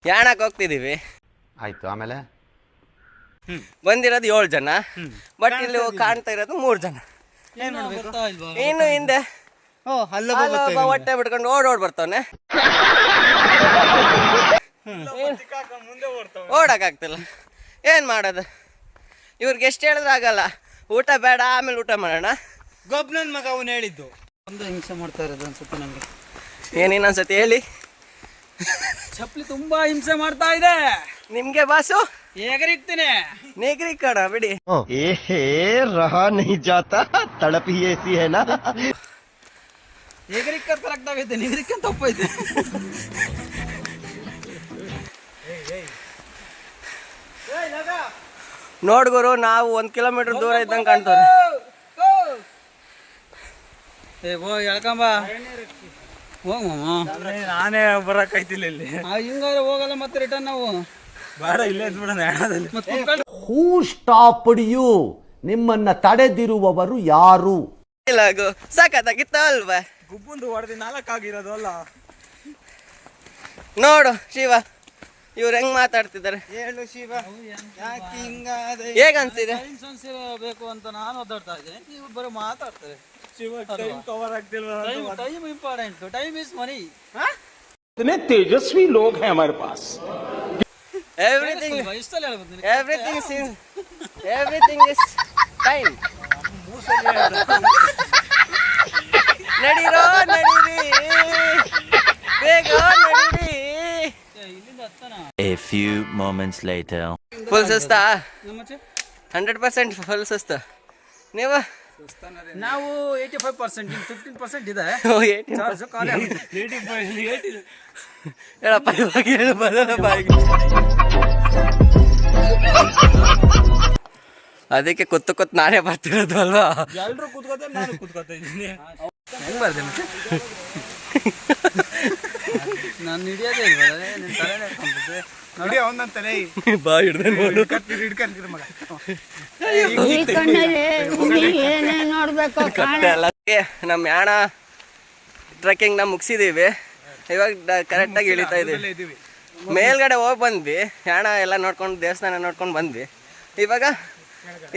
ಯಾಣಕ್ಕೆ ಹೋಗ್ತಿದೀವಿ. ಆಯ್ತು, ಆಮೇಲೆ ಬಂದಿರೋದು 7 ಜನ, ಬಟ್ ಇಲ್ಲಿ ಕಾಣ್ತಾ ಇರೋದು 3 ಜನ. ಇನ್ನು ಹಿಂದೆ ಹೊಟ್ಟೆ ಬಿಡ್ಕೊಂಡು ಓಡೋಡ್ ಬರ್ತಾವನೆ, ಓಡಕ್ ಆಗ್ತಿಲ್ಲ. ಏನ್ ಮಾಡೋದು? ಇವ್ರಿಗೆ ಎಷ್ಟು ಹೇಳಿದ್ರೆ ಆಗಲ್ಲ. ಊಟ ಬೇಡ, ಆಮೇಲೆ ಊಟ ಮಾಡೋಣ. ಗೊಬ್ಬನನ್ ಮಗ ಅವನು ಹೇಳಿದ್ದು. ಒಂದು ಹಿಂಸೆ ಮಾಡ್ತಾ ಇರೋದು ಅನ್ಸುತ್ತೆ ನಂಗೆ. ಏನೇನನ್ಸತಿ ಹೇಳಿ. ಚಪ್ಪಲಿ ತುಂಬಾ ಹಿಂಸೆ ಮಾಡ್ತಾ ಇದೆ ನಿಮ್ಗೆ ಬಾಸು. ಹೇಗರಿಕ್ತೀನಿ ನೇಗ್ರಿ ಕಣ ಬಿಡಿ. ಏಹೇ ರಹಾ ನಹೀ ಜಾತಾ, ತಡಪ್ ಹಿ ಐಸಿ ಹೈ ನಾ. ಹೇಗರಿಕ್ಕ ಕರೆಕ್ಟ್ ಆಗೈತೆ, ನಿಗರಿಕ್ಕ ತಪ್ಪೈತೆ. ನೋಡ್ಗುರು, ನಾವು 1 ಕಿಲೋಮೀಟರ್ ದೂರ ಇದ್ದಂಗೆ ಕಾಣ್ತಾರೆ. ಎಳ್ಕಂಬ ಹೋಗಮ್ಮ. ನಾನೇ ಬರಕಾಯ್ತಿಲ್ಲ ಇಲ್ಲಿ. ಹಿಂಗಾದ್ರೆ ಹೋಗಲ್ಲ ಮತ್ತೆ ರಿಟರ್ನ್ ನಾವು. ಬೇಡ, ಇಲ್ಲೇ ಬಿಡೋಣ. ಹೂ ಸ್ಟಾಪ್ಡ್ ಯು? ನಿಮ್ಮನ್ನ ತಡೆದಿರುವವರು ಯಾರು? ಸಾಕತ್ತಾಗಿತ್ತ ಅಲ್ವಾ? ಗುಬ್ಬುಂದು ಹೊಡೆದಿ 4 ಆಗಿರೋದು ಅಲ್ಲ. ನೋಡು ಶಿವ, ಇವ್ರು ಹೆಂಗ್ ಮಾತಾಡ್ತಿದ್ದಾರೆ. ಹೇಳು ಶಿವ, ಯಾಕೆ ಹಿಂಗಾದ? ಹೇಗನ್ಸಿದೆ? ಬೇಕು ಅಂತ ನಾನು ಒದ್ದಾಡ್ತಾ ಇದ್ದೇನೆ, ನೀವು ಬರೋ ಮಾತಾಡ್ತಾರೆ. ಶಿವ ಟೈಮ್ ಕವರ್ ಆಗ್ತಿಲ್ವಾ? Time important, time is money. इतने तेजस्वी लोग हैं हमारे पास. Everything is time. ನಡೀರೋ ನಡೀರಿ, ಬೇಗ ನಡೀರಿ. A few moments later. Full ಸುಸ್ತಾ? 100% ಫುಲ್ ಸುಸ್ತ. ನೀವು? ನಾವು 85%, 15% ಇದೆ. ಹೇಳಪ್ಪ, ಇವಾಗ ಹೇಳು, ಬರೋಣ ಬಾಯಿಗೆ. ಅದಕ್ಕೆ ಕೂತ್ ನಾನೇ ಬರ್ತಿರೋದು ಅಲ್ವಾ? ಎಲ್ರು ಕೂತ್ಕೋತ, ನಾನು ಕೂತ್ಕೋತಾ ಇದ್ದೀನಿ. ಹೆಂಗ್ ಬರ್ದೆ ಮತ್ತೆ? ನಾನು ಹಿಡಿಯೋದೇ ಇಲ್ವಲ್ಲ, ನಿನ್ನ ತಲೆನೇ ಹಾಕೊಂಡ್ಬಿಟ್ಟೆ. ನೋಡಿ ಅವನಂತ ತಲೆ ಬಾ ಹಿಡ್ದೆ ನೋಡು. ಹಿಡ್ಕೊಂತೀರಿ ಮಗ. ನಮ್ಮ ಯಾಣ ಟ್ರೆಕ್ಕಿಂಗ್ನ ಮುಗಿಸಿದೀವಿ. ಇವಾಗ ಕರೆಕ್ಟಾಗಿ ಇಳಿತಾ ಇದೀವಿ. ಮೇಲ್ಗಡೆ ಹೋಗಿ ಬಂದ್ವಿ, ಯಾಣ ಎಲ್ಲ ನೋಡ್ಕೊಂಡು ದೇವಸ್ಥಾನ ನೋಡ್ಕೊಂಡು ಬಂದ್ವಿ. ಇವಾಗ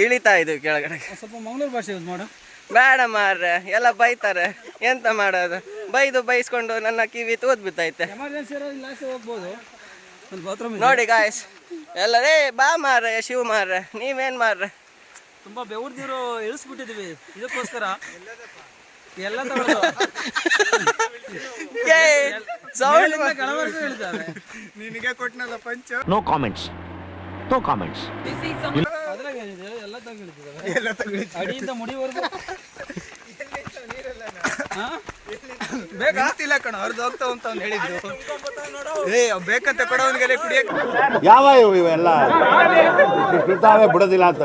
ಇಳಿತಾ ಇದೀವಿ ಕೆಳಗಡೆ. ಸ್ವಲ್ಪ ಮಂಗಳೂರು ಭಾಷೆ ಯೂಸ್ ಮಾಡು. ಬೇಡ ಮಾರ್ರೆ, ಎಲ್ಲ ಬೈತಾರೆ. ಎಂತ ಮಾಡೋದು? ಬೈಸ್ಕೊಂಡು ನನ್ನ ಕಿವಿ ತೂದ್ ಬಿತ್ತೈತೆ. ಎಮರ್ಜೆನ್ಸಿ ಇರೋ ಲಾಸ್ಟ್ ಹೋಗ್ಬೋದು. ಒಂದು ಬಾತ್ರೂಮ್ ನೋಡಿ ಗಾಯ್ಸ್, ಎಲ್ಲರೇ ಬಾ ಮಾರ್ರೆ, ಶಿವ ಮಾರ್ರೆ, ನೀವೇನ್ ಮಾರ್ರೆ? ತುಂಬಾ ಬೆವರ್ದಿರೋ ಇಳಿಸ್ಬಿಟ್ಟಿದೀವಿ ಇದಕ್ಕೋಸ್ಕರ. ಎಲ್ಲ ತಗೊಳ್ಳೋದು ಸೌಂಡ್ ಕಳವರ್ಗೂ ಹೇಳಿದ್ದಾರೆ. ನಿನಗೆ ಕೊಟ್ಟನಲ್ಲ ಪಂಚ. No comments. No comments. ಅದ್ರಾಗ ಏನಿದೆ, ಎಲ್ಲ ತಗೊಳ್ತಿದ್ದಾವೆ. ಅಡಿಯಿಂದ ಮುಡಿವರೆಗೂ ಬೇಕಾಗ್ತಿಲ್ಲ ಕಣ, ಅವ್ರದ್ದು ಹೋಗ್ತಾವ ಅಂತ ಅವ್ನು ಹೇಳಿದ್ರು. ಬೇಕಂತ ಕೊಡೋನ್ಗೆಲ್ಲ ಕುಡಿಯಕ್ಕೆ ಯಾವ ಇವೆಲ್ಲ ಬಿಡ್ತಾವೆ, ಬಿಡೋದಿಲ್ಲ ಅಂತ.